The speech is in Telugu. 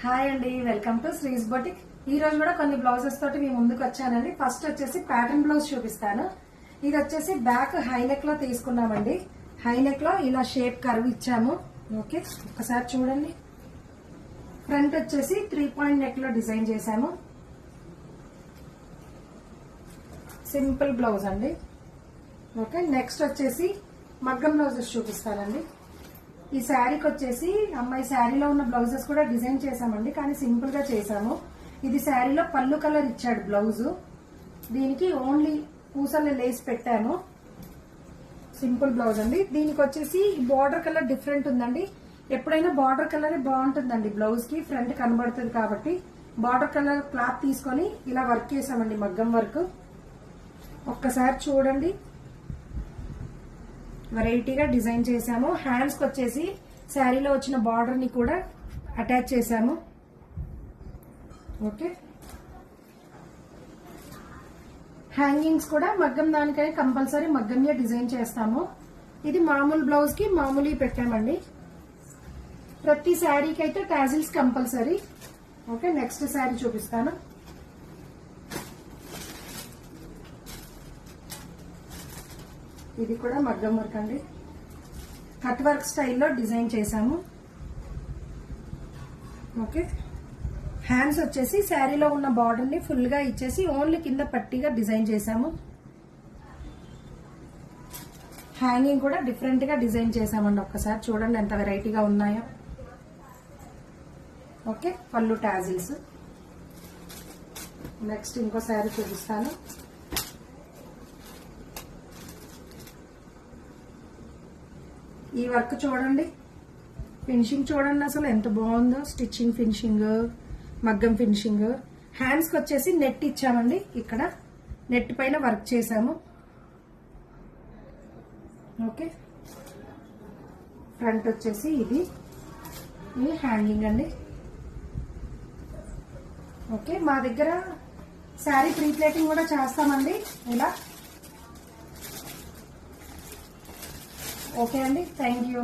హాయ్ అండి, వెల్కమ్ టు శ్రీస్ బొటిక్. ఈ రోజు కూడా కొన్ని బ్లౌజెస్ తోటి మీ ముందుకు వచ్చానండి. ఫస్ట్ వచ్చేసి ప్యాటర్న్ బ్లౌజ్ చూపిస్తాను. ఇది వచ్చేసి బ్యాక్ హై నెక్ లో తీసుకున్నామండి. హై నెక్ లో ఇలా షేప్ కర్వ్ ఇచ్చాము. ఓకే, ఒకసారి చూడండి. ఫ్రంట్ వచ్చేసి 3 పాయింట్ నెక్ లో డిజైన్ చేశాము. సింపుల్ బ్లౌజ్ అండి. ఓకే, నెక్స్ట్ వచ్చేసి మగ్గం బ్లౌజెస్ చూపిస్తానండి. ఈ శారీకి వచ్చేసి అమ్మాయి శారీలో ఉన్న బ్లౌజెస్ కూడా డిజైన్ చేసామండి, కానీ సింపుల్ గా చేసాము. ఇది శారీలో పళ్ళు కలర్ ఇచ్చాడు బ్లౌజ్. దీనికి ఓన్లీ పూసల లేస్ పెట్టాము. సింపుల్ బ్లౌజ్ అండి. దీనికి వచ్చేసి బార్డర్ కలర్ డిఫరెంట్ ఉందండి. ఎప్పుడైనా బార్డర్ కలర్ బాగుంటుందండి బ్లౌజ్ కి, ఫ్రంట్ కనబడుతుంది కాబట్టి బార్డర్ కలర్ క్లాత్ తీసుకొని ఇలా వర్క్ చేసామండి, మగ్గం వర్క్. ఒక్కసారి చూడండి, వెరైటీగా డిజైన్ చేసాము. హ్యాండ్స్ కి వచ్చేసి శారీలో వచ్చిన బార్డర్ ని కూడా అటాచ్ చేసాము. ఓకే, హ్యాంగింగ్స్ కూడా మగ్గం దానికై కంపల్సరీ మగ్గంగా డిజైన్ చేస్తాము. ఇది మామూలు బ్లౌజ్ కి మామూలు పెట్టామండి. ప్రతి శారీకి అయితే tassels compulsory. Okay, next sari చూపిస్తాను. ఇది కూడా మగ్గం వర్క్ అండి. కట్ వర్క్ స్టైల్లో డిజైన్ చేశాము. ఓకే, హ్యాండ్స్ వచ్చేసి శారీలో ఉన్న బార్డర్ ని ఫుల్ గా ఇచ్చేసి ఓన్లీ కింద పట్టీగా డిజైన్ చేశాము. హ్యాంగింగ్ కూడా డిఫరెంట్ గా డిజైన్ చేశామండి. ఒక్కసారి చూడండి ఎంత వెరైటీగా ఉన్నాయో. ఓకే, పళ్ళు టాజిల్స్. నెక్స్ట్ ఇంకో శారీ చూపిస్తాను. ఈ వర్క్ చూడండి, ఫినిషింగ్ చూడండి అసలు ఎంత బాగుందో. స్టిచ్చింగ్ ఫినిషింగ్, మగ్గం ఫినిషింగ్. హ్యాండ్స్ కి వచ్చేసి నెట్ ఇచ్చామండి. ఇక్కడ నెట్ పైన వర్క్ చేసాము. ఓకే, ఫ్రంట్ వచ్చేసి ఇది హ్యాంగింగ్ అండి. ఓకే, మా దగ్గర శారీ ప్రీ ప్లేటింగ్ కూడా చేస్తామండి ఇలా. ఓకే అండి, థ్యాంక్ యూ.